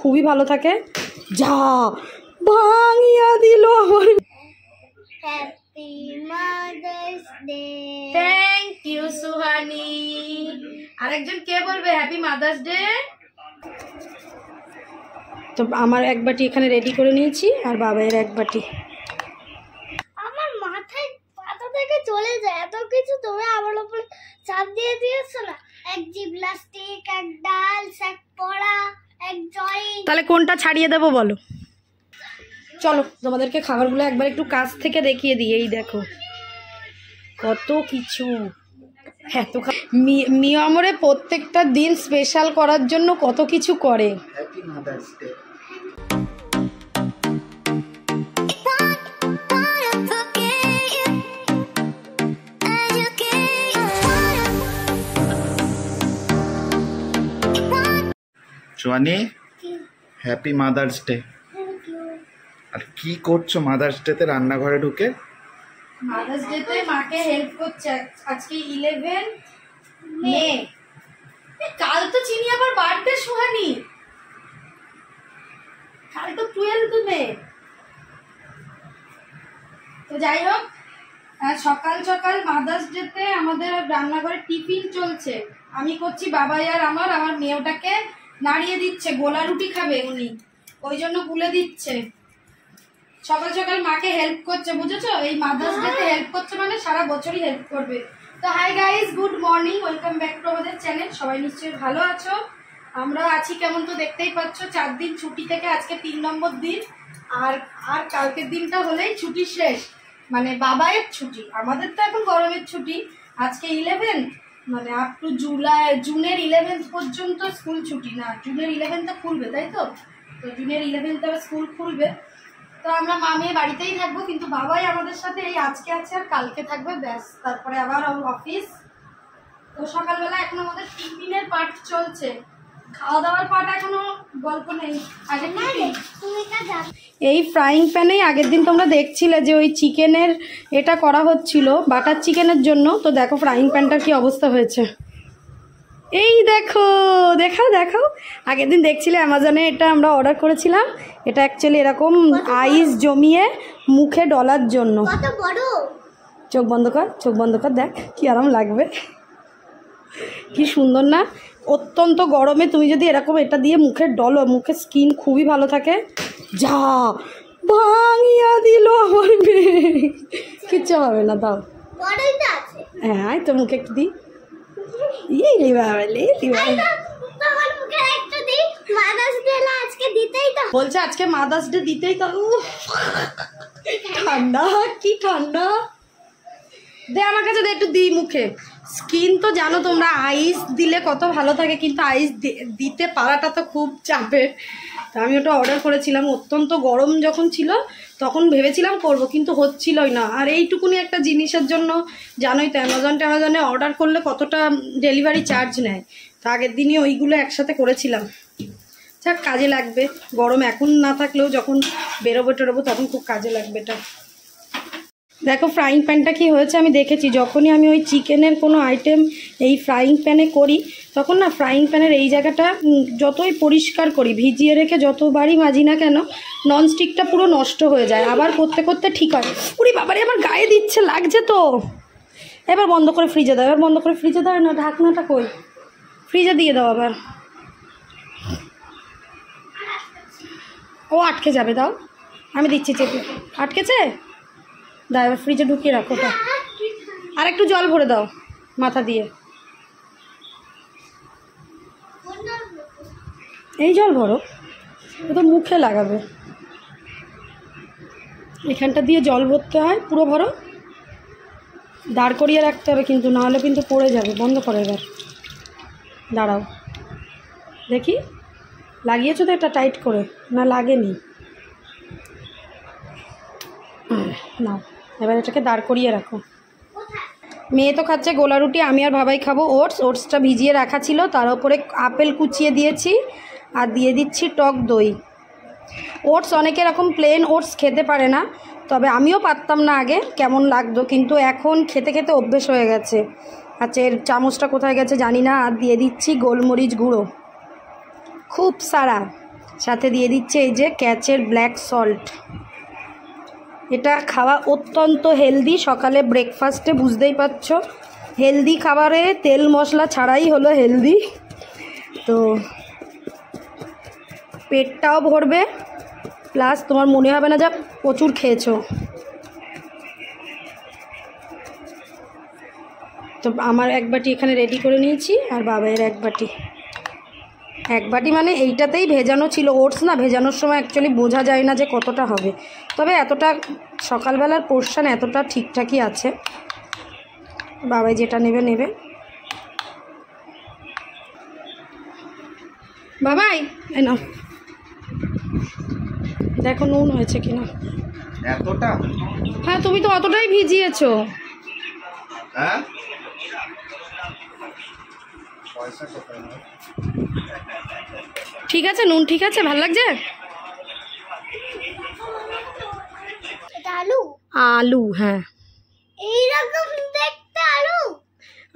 খুবই ভালো থাকে। যা ভাঙিয়া দিল আমার। Happy mother's day. Thank you Suhani. আরেকজন কে বলবে হ্যাপি মাদার্স ডে? তো আমার এক বাটি এখানে রেডি করে নিয়েছি আর বাবাইয়ের এক বাটি। আমার মাথায় পাতা থেকে চলে যায় এত কিছু, তুমি আমার উপরে চাপ দিয়ে দিয়েছো না। এক জিমনাস্টিক, এক ডান্স, এক পড়া, এক জয়িং। তাহলে কোনটা ছাড়িয়ে দেবো বলো? চলো তোমাদেরকে খাবারগুলো একবার একটু কাছ থেকে দেখিয়ে দিই। এই দেখো কত কিছু, এত মিয়ামরে প্রত্যেকটা দিন স্পেশাল করার জন্য কত কিছু করে। Happy mother's Day. সোয়ানি হ্যাপি মাদার্স ডে। আর কি করছো মাদার্স ডেতে রান্নাঘরে ঢুকে? মাদার্স ডেতে মাকে হেল্প করছে। আজকে 11 মে। কাল তো চিনি আবার বার্থডে সোহানি, কাল তো 12 মে। তো যাই হোক, সকাল সকাল মাদার্স ডেতে আমাদের রান্নাঘরে টিফিন চলছে। আমি করছি, বাবাই আর আমার মেয়েটাকে নাড়িয়ে দিচ্ছে, গোলা রুটি খাবে উনি, ওই জন্য গুলে দিচ্ছে। সকাল সকাল মাকে হেল্প করছে, বুঝেছো? এই মাদার্স ডেতে হেল্প করছে মানে সারা বছরই হেল্প করবে। তো hi guys, good morning, welcome back to আমাদের চ্যানেল। সবাই নিশ্চয়ই ভালো আছো, আমরা আছি কেমন তো দেখতেই পাচ্ছ। 4 দিন ছুটি থেকে আজকে 3 নম্বর দিন। আর কালকের দিনটা হলেই ছুটি শেষ, মানে বাবাইয়ের ছুটি। আমাদের তো এখন গরমের ছুটি। আজকে 11, মানে আপ টু জুনের 11 পর্যন্ত স্কুল ছুটি। না, জুনের 11 খুলবে, তাই তো? তো জুনের 11 স্কুল খুলবে। তো আমরা মা মেয়ে বাড়িতেই থাকবো, কিন্তু বাবাই আমাদের সাথে এই আজকে আছে আর কালকে থাকবে, ব্যাস। তারপরে আবার অফিস। তো সকালবেলা এখন আমাদের টিফিনের পার্ট চলছে, খাওয়া দাওয়ার পার্ট এখনো গল্প নেই। আগে এই ফ্রাইং প্যানেই আগের দিন তোমরা দেখছিলে যে ওই চিকেনের এটা করা হচ্ছিল, বাটার চিকেনের জন্য। তো দেখো ফ্রাইং প্যানটার কি অবস্থা হয়েছে। এই দেখো, দেখাও দেখাও। আগের দিন দেখছিলে অ্যামাজনে এটা আমরা অর্ডার করেছিলাম। এটা অ্যাকচুয়ালি এরকম আইস জমিয়ে মুখে ডলার জন্য। কত বড়! চোখ বন্ধ কর, চোখ বন্ধ কর, দেখ কি আরাম লাগবে, কি সুন্দর না? অত্যন্ত গরমে তুমি যদি এরকম এটা দিয়ে মুখে ডলো, মুখের স্কিন খুবই ভালো থাকে। যা ভাঙিয়া দিল আমার মেয়ে, কিচ্ছু হবে না। দাও, হ্যাঁ তো মুখে একটু দিই। বলছে আজকে মাদার্স ডে দিতেই তো। ঠান্ডা, কি ঠান্ডা। দে আমার কাছে, দে একটু দিই মুখে। স্কিন তো জানো তোমরা, আইস দিলে কত ভালো থাকে, কিন্তু আইস দিতে পারাটা তো খুব চাপের। তা আমি ওটা অর্ডার করেছিলাম। অত্যন্ত গরম যখন ছিল তখন ভেবেছিলাম করব, কিন্তু হচ্ছিলই না। আর এইটুকুনি একটা জিনিসের জন্য জানোই তো অ্যামাজনে অর্ডার করলে কতটা ডেলিভারি চার্জ নেয়। তো আগের দিনই ওইগুলো একসাথে করেছিলাম। যাক, কাজে লাগবে। গরম এখন না থাকলেও যখন বেরোবো টেরোবো তখন খুব কাজে লাগবে এটা। দেখো ফ্রাইং প্যানটা কি হয়েছে আমি দেখেছি। যখনই আমি ওই চিকেনের কোনো আইটেম এই ফ্রাইং প্যানে করি, তখন না ফ্রাইং প্যানের এই জায়গাটা যতই পরিষ্কার করি, ভিজিয়ে রেখে যতবারই মাজি না কেন, ননস্টিকটা পুরো নষ্ট হয়ে যায়। আবার করতে করতে ঠিক হয়। উরি বাবারে, আমার গায়ে দিচ্ছে, লাগছে তো। এবার বন্ধ করে ফ্রিজে দাও, এবার বন্ধ করে ফ্রিজে দাও। না, ঢাকনাটা কই? ফ্রিজে দিয়ে দাও আবার। ও আটকে যাবে, দাও আমি দিচ্ছি চেপে। আটকেছে? দাও, এবার ফ্রিজে ঢুকিয়ে রাখো। ওটা আর একটু জল ভরে দাও মাথা দিয়ে। এই জল ভরো, ও তো মুখে লাগাবে। এখানটা দিয়ে জল ভরতে হয়, পুরো ভরো। দাঁড় করিয়ে রাখতে হবে কিন্তু, নাহলে কিন্তু পড়ে যাবে। বন্ধ করো এবার। দাঁড়াও দেখি, লাগিয়েছো তো এটা টাইট করে? না লাগেনি। নাও, এবার এটাকে দাঁড় করিয়ে রাখো। মেয়ে তো খাচ্ছে গোলা রুটি, আমি আর বাবাই খাবো ওটসটা ভিজিয়ে রাখা ছিল, তার উপরে আপেল কুচিয়ে দিয়েছি আর দিয়ে দিচ্ছি টক দই। ওটস অনেকে এরকম প্লেন ওটস খেতে পারে না, তবে আমিও পারতাম না আগে, কেমন লাগতো, কিন্তু এখন খেতে খেতে অভ্যেস হয়ে গেছে। আচ্ছা, এর চামচটা কোথায় গেছে জানি না। আর দিয়ে দিচ্ছি গোলমরিচ গুঁড়ো, খুব সারা। সাথে দিয়ে দিচ্ছে এই যে ক্যাচের ব্ল্যাক সল্ট। এটা খাওয়া অত্যন্ত হেলদি, সকালে ব্রেকফাস্টে বুঝতেই পারছো হেলদি খাবারে তেল মশলা ছাড়াই হলো হেলদি। তো পেটটাও ভরবে, প্লাস তোমার মনে হবে না যা প্রচুর খেয়েছো। তো আমার এক বাটি এখানে রেডি করে নিয়েছি, আর বাবাইয়ের এক বাটি মানে এইটাতেই ভেজানো ছিল ওটস না, ভেজানোর সময় অ্যাকচুয়ালি বোঝা যায় না যে কতটা হবে, তবে এতটা সকালবেলার পোর্শন এতটা ঠিকঠাকই আছে। বাবাই যেটা নেবে নেবে। বাবাই এই নাও, দেখো নুন হয়েছে কিনা। এতটা? হ্যাঁ তুমি তো অতটাই ভিজিয়েছো। হ্যাঁ পয়সা কোথায়? ঠিক আছে নুন ঠিক আছে, ভাল লাগছে। এটা আলু? আলু, হ্যাঁ এইরকম দেখতে আলু?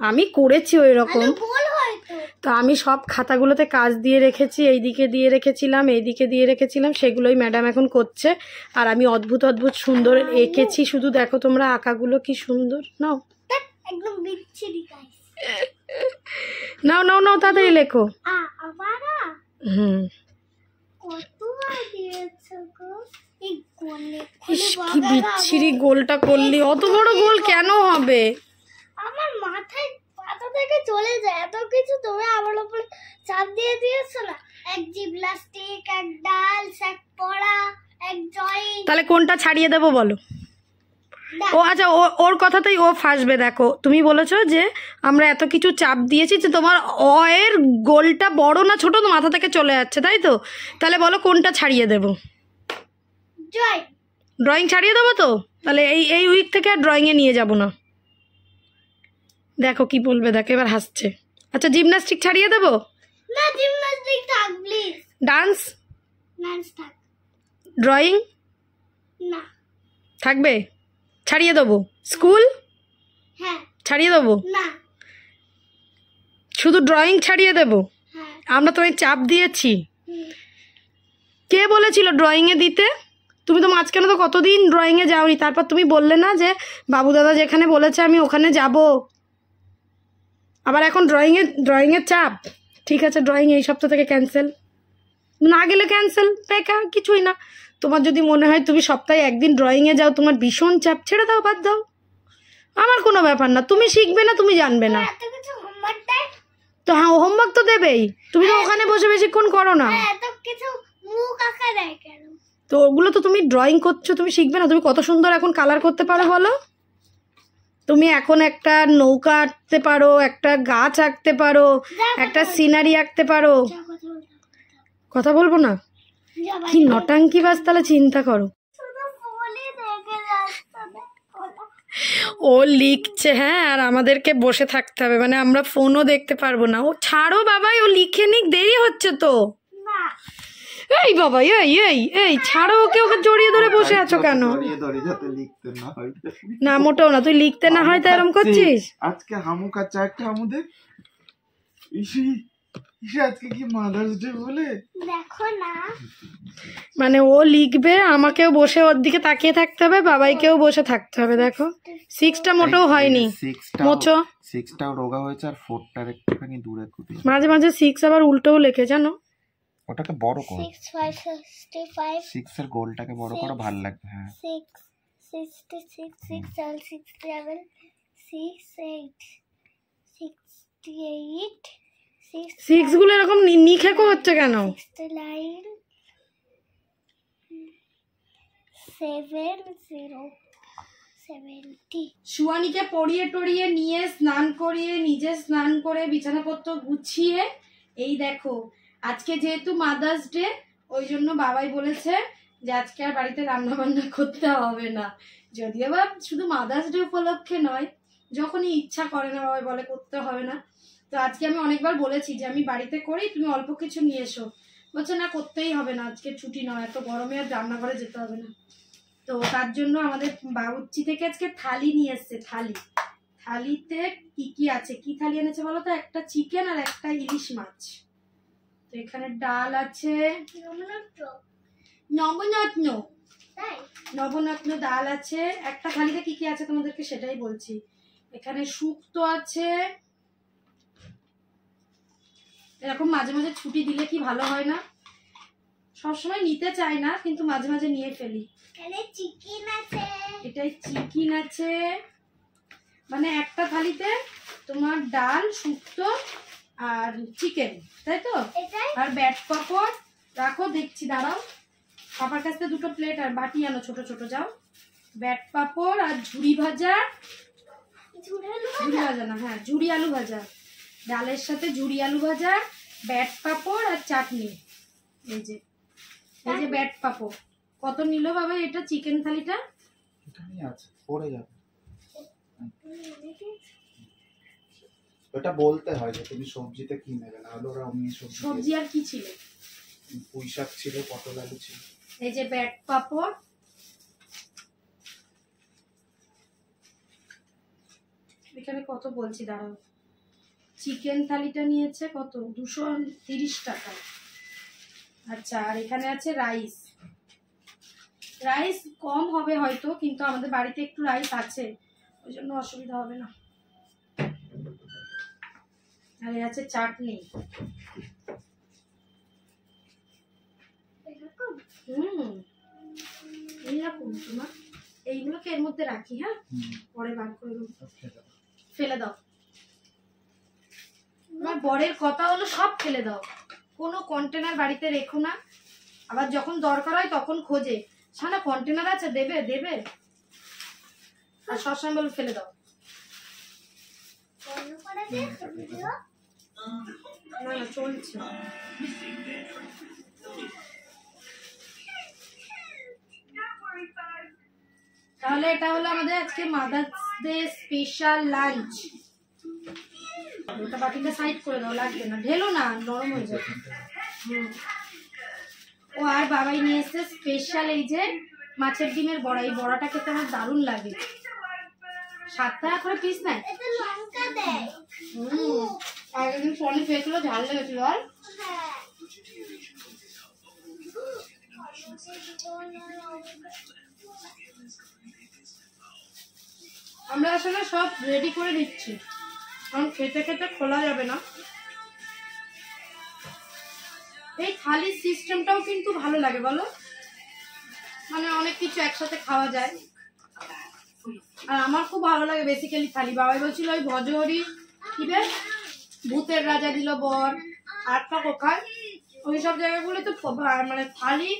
আমি করেছি ওই রকম। আলু গোল হয় তো? তো আমি সব খাতাগুলোতে কাজ দিয়ে রেখেছি, এইদিকে দিয়ে রেখেছিলাম, এইদিকে দিয়ে রেখেছিলাম, সেগুলোই ম্যাডাম এখন করছে। আর আমি অদ্ভুত অদ্ভুত সুন্দর এঁকেছি, শুধু দেখো তোমরা আঁকাগুলো কি সুন্দর। নাও দেখ, একদম বিচ্ছিরি গাইস। নাও নাও নাও তাড়াতাড়ি লেখো। আবার কতবার দিয়েছো গো? এই গোলে ইস কি বিচ্ছিরি গোলটা করলি, অত বড় গোল কেন হবে? আমার মাথায় পাতা থেকে চলে যায়, এত কিছু তুমি আমার উপরে চাপ দিয়ে দিয়েছো না। এক জিমনাস্টিক, এক ডান্স, এক পড়া, এক জয়েন্ট। তাহলে কোনটা ছাড়িয়ে দেবো বলো? ও আচ্ছা, ওর কথাতেই ও ফাঁসবে। দেখো তুমি বলেছো যে আমরা এত কিছু চাপ দিয়েছি যে তোমার এর গোলটা বড় না ছোট, তো মাথা থেকে চলে যাচ্ছে, তাই তো? তাহলে বলো কোনটা ছাড়িয়ে দেবো? ড্রয়িং ছাড়িয়ে দেবো তো? তাহলে এই উইক থেকে আর ড্রয়িংয়ে নিয়ে যাব না। দেখো কি বলবে, দেখো এবার হাসছে। আচ্ছা জিমন্যাস্টিক ছাড়িয়ে দেবো? না, জিমনাস্টিক থাক প্লিজ। ডান্স? ডান্স থাক। ড্রয়িং? না। থাকবে? ছাড়িয়ে দেবো? স্কুল? হ্যাঁ। ছাড়িয়ে দেবো? না। শুধু ড্রয়িং ছাড়িয়ে দেবো? হ্যাঁ। আমরা তোমায় চাপ দিয়েছি? কে বলেছিল ড্রয়িংয়ে দিতে? তুমি তো মাঝখানে তো কতদিন ড্রয়িংয়ে যাওনি, তারপর তুমি বললে না যে বাবু দাদা যেখানে বলেছে আমি ওখানে যাব, আবার এখন ড্রয়িংয়ের চাপ। ঠিক আছে, ড্রয়িং এই সপ্তাহ থেকে ক্যান্সেল, না গেলে ক্যান্সেল, বেকার, কিছুই না। তোমার যদি মনে হয় তুমি সপ্তাহে একদিন ড্রয়িংয়ে যাও, তোমার ভীষণ চাপ, ছেড়ে দাও, বাদ দাও, আমার কোনো ব্যাপার না। তুমি শিখবে না, তুমি জানবে না। এত কিছু হোমওয়ার্ক দেয় তো হ্যাঁ, হোমওয়ার্ক তো দেবেই, তুমি তো ওখানে বসে বেশিক্ষণ করো না। এত কিছু মুখ আঁকা দেয় কেন? তো ওগুলো তো তুমি ড্রয়িং করছো, তুমি শিখবে না? তুমি কত সুন্দর এখন কালার করতে পারো বলো। তুমি এখন একটা নৌকা আঁকতে পারো, একটা গাছ আঁকতে পারো, একটা সিনারি আঁকতে পারো। কথা বলবো না? কি নটাঙ্কি বাস, তাহলে চিন্তা করো। ও লিখছে, হ্যাঁ, আর আমাদেরকে বসে থাকতে হবে, মানে আমরা ফোনও দেখতে পারবো না। ও ছাড়ো বাবাই, ও লিখে নিক, দেরি হচ্ছে তো। এই বাবা, এই ছাড়ো ওকে, ওকে জড়িয়ে ধরে বসে আছো কেন? না মোটেও না, তুই লিখতে না হয় তাই এরকম করছিস। আজকে হামু কাচ্চা একটা হামুদের ইসি আজকে কি মাদার্স ডে বলে দেখো না, মানে ও লিখবে, আমাকেও বসে ওর দিকে তাকিয়ে থাকতে হবে, বাবাইকেও বসে থাকতে হবে। দেখো 6টা মোটেও হয়নি, মোচো 6টাও রোগা হয়েছে, আর 4টার একটুখানি দূরে খুবই মাঝে মাঝে 6 আবার উল্টোও লেখে, জানো? ওটাকে বড় করো, 6 5 65 6 এর গোলটাকে বড় করো, ভালো লাগবে। হ্যাঁ 6 66 6 7 6 7 6 8 68 6 গুলো এরকম নিখেকো হচ্ছে কেন? 69 70 70। সুয়ানিকে পড়িয়ে টড়িয়ে নিয়ে স্নান করিয়ে নিজে স্নান করে বিছানাপত্র গুছিয়ে, এই দেখো আজকে যেহেতু মাদার্স ডে, ওই জন্য বাবাই বলেছে যে আজকে আর বাড়িতে রান্না বান্না করতে হবে না। যদিও বা শুধু মাদার্স ডে উপলক্ষে নয়, যখনই ইচ্ছা করে না বাবাই বলে করতে হবে না। তো আজকে আমি অনেকবার বলেছি যে আমি বাড়িতে করি, তুমি অল্প কিছু নিয়ে এসো, বলছে না করতেই হবে না, আজকে ছুটি নয়, এত গরমে আর রান্নাঘরে যেতে হবে না। তো তার জন্য আমাদের বাবুর্চি থেকে আজকে থালি নিয়ে এসছে। থালিতে কি কি আছে, কি থালি এনেছে বলো তো? একটা চিকেন আর একটা ইলিশ মাছ। তো এখানে ডাল আছে, নমনত্র নবনত্ন তাই নবনত্ন ডাল আছে। একটা থালিতে কি কি আছে তোমাদেরকে সেটাই বলছি। এখানে শুক্তো আছে, এরকম মাঝে মাঝে ছুটি দিলে কি ভালো হয় না, সবসময় নিতে চাই না কিন্তু মাঝে মাঝে নিয়ে ফেলি। এখানে চিকেন আছে, এটাই চিকেন আছে, মানে একটা থালিতে তোমার ডাল, শুক্তো আর চিকেন, তাই তো? এটাই আর ব্যাট পাপড় রাখো, দেখছি দাঁড়াও, পাপার কাছ থেকে দুটো প্লেট আর বাটি আনো ছোট ছোট, যাও। ব্যাট পাপড় আর ঝুড়ি ভাজা, ঝুড়ালো ঝুড়ি ভাজা না, হ্যাঁ ঝুড়ি আলু ভাজা, ডালের সাথে ঝুড়ি আলু ভাজা, ব্যাট পাপড় আর চাটনি। এই যে ব্যাট পাপড়। কত নিল বাবা এটা চিকেন থালিটা? এখানেই আছে, পড়ে যাবে। ওটা বলতে হয় যে তুমি সবজিতে কি নেবে, না হলে ওরা অমনি সবজি আর কি ছিল? পুঁই শাক ছিল, পটল আলু ছিল। এই যে ব্যাট পাপড়, এখানে কত বলছি দাঁড়াও। চিকেন থালিটা নিয়েছে কত? 230 টাকা। আচ্ছা, আর এখানে আছে রাইস। রাইস কম হবে হয়তো, কিন্তু আমাদের বাড়িতে একটু রাইস আছে, ওই জন্য অসুবিধা হবে না। আর এই আছে চাটনি। এইরকম তোমার, এইগুলোকে এর মধ্যে রাখি, হ্যাঁ পরে বার করে দেবো। ফেলে দাও, আমার বরের কথা হলো সব ফেলে দাও, কোনো কন্টেনার বাড়িতে রেখো না, আবার যখন দরকার হয় তখন খোঁজে, সানা কন্টেনার আছে দেবে দেবে, আর সবসময় বলে ফেলে দাও। না না চলছে। তাহলে এটা হলো আমাদের আজকে মাদার্স ডে স্পেশাল লাঞ্চ। ওটা বাটিটা সাইড করে দাও, লাগবে না, ঢেলো না, নরম হয়ে যাবে। ও আর বাবাই নিয়ে এসছে স্পেশাল এই যে মাছের ডিমের বড়া। এই বড়াটা খেতে আমার দারুণ লাগে। 7 টাকা করে পিস নেয়। আগের দিন ফোনে পেয়েছিল, ঝাল লেগেছিল। আর আমরা আসলে সব রেডি করে দিচ্ছি, কারণ খেতে খেতে খোলা যাবে না। এই থালির সিস্টেমটাও কিন্তু ভালো লাগে বলো, মানে অনেক কিছু একসাথে খাওয়া যায়। আর আমার খুব ভালো লাগে বেসিক্যালি থালি। বাবাই বলছিল ওই ভজহরি কি বেশ ভূতের রাজা দিল বর, আটটা কোখায়, ওই সব জায়গাগুলো তো মানে থালি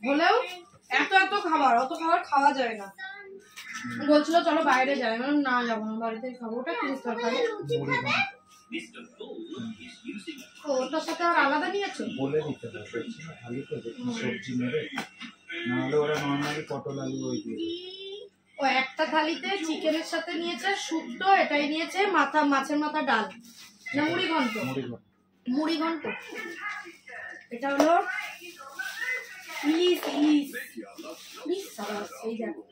হলেও এত এত খাবার, অত খাবার খাওয়া যায় না। বলছিল চলো বাইরে যাই, মানে না যাবো না, বাড়িতে খাবো। ওটা কি তরকারি? ওটার সাথে আর আলাদা নিয়েছো? বলে দিতে হবে থালিতে যে সবজি নেবে, না হলে ওরা নর্মালি পটল আলু ওই দিয়ে। ও একটা থালিতে চিকেনের সাথে নিয়েছে শুক্তো, এটাই নিয়েছে মাছের মাথা ডাল না মুড়ি ঘন্ট, মুড়ি ঘন্ট। এটা হলো ইলিশ ইলিশ ইলিশ। এই দেখো,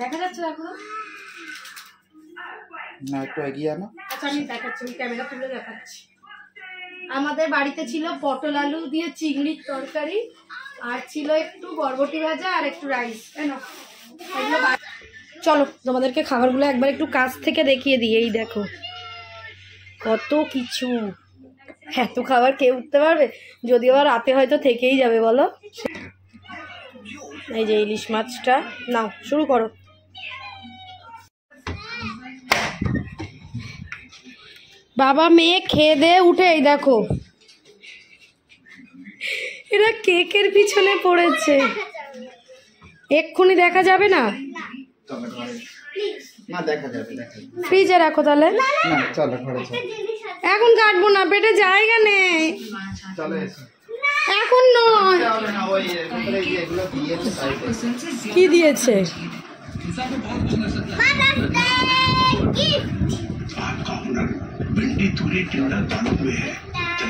দেখা যাচ্ছে এখনো? না একটু এগিয়ে আনো। আচ্ছা আমি দেখাচ্ছি, আমি ক্যামেরা তুলে দেখাচ্ছি। আমাদের বাড়িতে ছিল পটল আলু দিয়ে চিংড়ির তরকারি, আর ছিল একটু বরবটি ভাজা আর একটু রাইস। চলো তোমাদেরকে খাবারগুলো একবার একটু কাছ থেকে দেখিয়ে দিই। এই দেখো কত কিছু, এত খাবার কে উঠতে পারবে? যদিও বা রাতে হয়তো থেকেই যাবে বলো। এই যে ইলিশ মাছটা নাও, শুরু করো। বাবা মেয়ে খেয়ে দিয়ে উঠে এই দেখো এরা কেকের পিছনে পড়েছে। এক্ষুনি দেখা যাবে না, না দেখা যাবে, ফ্রিজে রাখো তাহলে। না চলো ঘরে চলো, এখন কাটবো না, পেটে জায়গা নেই, চলো এসো। এখন নয়। ওই এগুলো দিয়েছে সাইডে। কি দিয়েছে?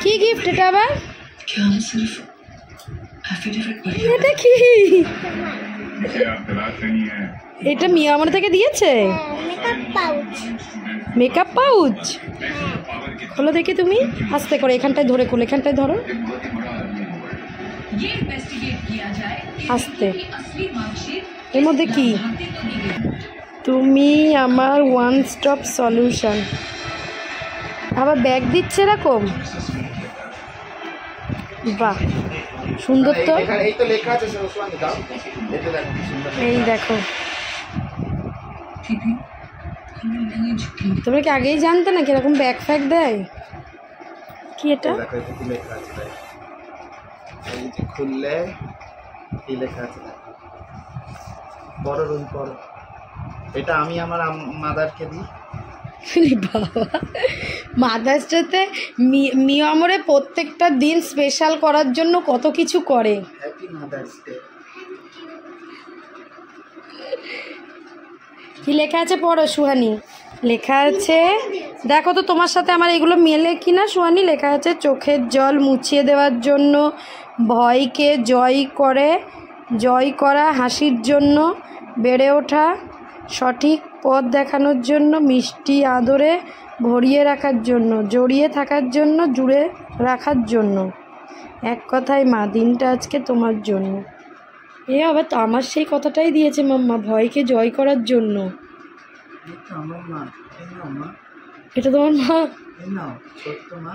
কি গিফট এটা আবার? এটা কি? এটা মিয়া আমার থেকে দিয়েছে মেকআপ পাউচ। খোলো দেখি তুমি, আস্তে করে, এখানটায় ধরে খোলো, এখানটায় ধরো। আস্তে এর মধ্যে কি তুমি আমার ওয়ান স্টপ সলিউশন আবার ব্যাগ দিচ্ছে এরকম বাহ সুন্দর তো এই তো লেখা আছে সুহানি দাও এটা দেখো কি সুন্দর এই দেখো তোমরা কি আগেই জানতে না কিরকম ব্যাগ ফ্যাগ দেয় কি এটা দেখো এটা কি লেখা আছে দেখো এই যে খুললে কি লেখা আছে দেখো বড় রুই বড় এটা আমি আমার মাদারকে দিই বাবা মাদার্স ডেতে মিয়ামরে প্রত্যেকটা দিন স্পেশাল করার জন্য কত কিছু করে হ্যাপি মাদার্স ডে কি লেখা আছে পড়ো সুহানি লেখা আছে দেখো তো তোমার সাথে আমার এগুলো মেলে কি না সুহানি লেখা আছে চোখের জল মুছিয়ে দেওয়ার জন্য ভয়কে জয় করা হাসির জন্য বেড়ে ওঠা সঠিক পথ দেখানোর জন্য মিষ্টি আদরে ভরিয়ে রাখার জন্য জড়িয়ে থাকার জন্য জুড়ে রাখার জন্য এক কথায় মা দিনটা আজকে তোমার জন্য এ আবার তো আমার সেই কথাটাই দিয়েছে মাম্মা ভয়কে জয় করার জন্য এটা আমার মা এই নাও মা এটা তোমার মা এই নাও ছোট্ট মা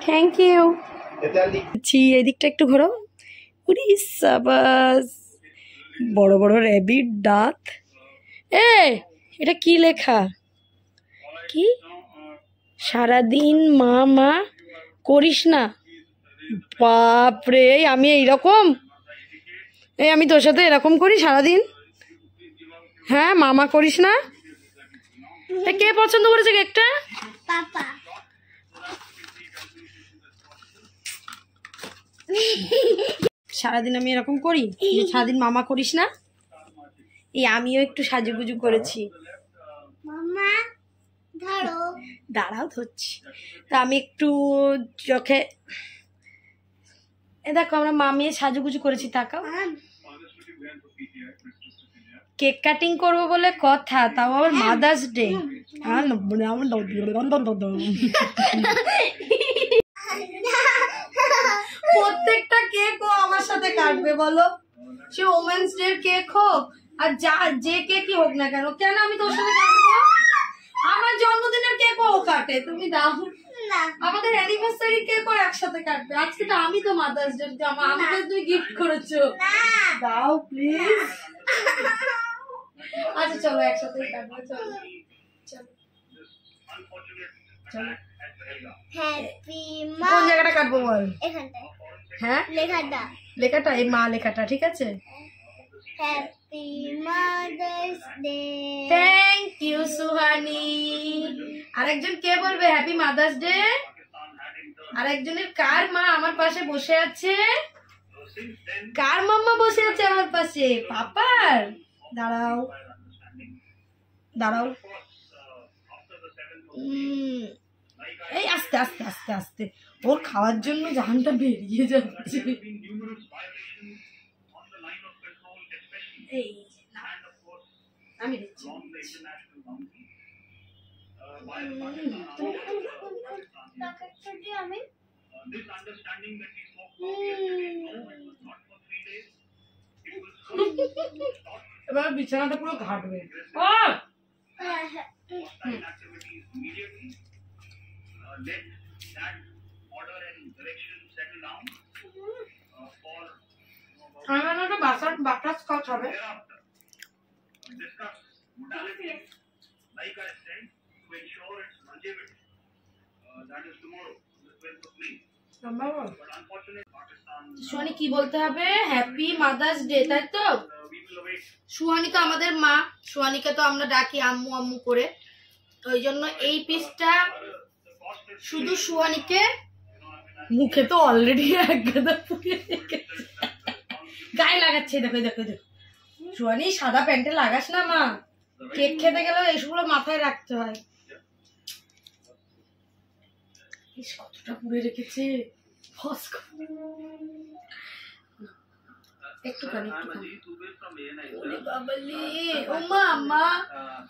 থ্যাংক ইউ এটা লিখছি এই দিকটা একটু ঘোরো উরি সাবাস বড় বড় র্যাবিট দাঁত এটা কি লেখা কি সারাদিন মা মা করিস না বাপরে আমি এইরকম আমি তোর সাথে এরকম করি সারাদিন হ্যাঁ মামা করিস না কে পছন্দ করেছে কেকটা পাপা সারাদিন আমি এরকম করি সারাদিন মামা করিস না আমিও একটু সাজুগুজু করেছি মামা ধরো দাঁড়াও ধরছি তা আমি একটু চোখে দেখো আমরা মামিয়ে সাজুগুজু করেছি তাকাও কেক কাটিং করবো বলে কথা তাও আবার মাদার্স ডে প্রত্যেকটা কেক ও আমার সাথে কাটবে বলো সে ওমেন্স ডে কেক হোক আর যে কেকই হোক না কেন কেন আমি তোর সাথে কাটবো আমার জন্মদিনের কেক ও কাটে তুমি দাও আমাদের অ্যানিভার্সারি কেক ও একসাথে কাটবে আজকে তো আমি তো মাদার্স ডে আমাকে তুমি গিফট করেছো দাও প্লিজ আচ্ছা চলো একসাথে কাটবো চলো চলো চলো হ্যাপি কোন জায়গাটা কাটবো বল এখানটায় হ্যাঁ লেখাটা এই মা লেখাটা ঠিক আছে happy mother's day thank you Suhani আরেকজন কে বলবে হ্যাপি মাদার্স ডে আরেকজনের কার মা আমার পাশে বসে আছে কার মাম্মা বসে আছে আমার পাশে পাপার দাঁড়াও দাঁড়াও এই আস্তে আস্তে আস্তে আস্তে ওর খাওয়ার জন্য জাহানটা বেরিয়ে যাচ্ছে এই আমি দিচ্ছি আমি এবার বিছানাটা পুরো ঘাটবে আমার একটা বাটার স্কচ হবে সুহানি কি বলতে হবে হ্যাপি মাদার্স ডে তাই তো সুহানি তো আমাদের মা সুহানিকে তো আমরা ডাকি আম্মু আম্মু করে ওই জন্য এই পিসটা শুধু সুহানিকে মুখে তো অলরেডি এক গাদা পুড়িয়ে রেখেছে গায়ে লাগাচ্ছে দেখো দেখো দেখো সুহানি সাদা প্যান্টে লাগাস না মা কেক খেতে গেলেও এসবগুলো মাথায় রাখতে হয় কতটা পুড়ে রেখেছে একটুখানি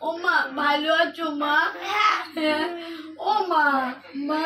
ও মা ভালো আছো মা ও মা মা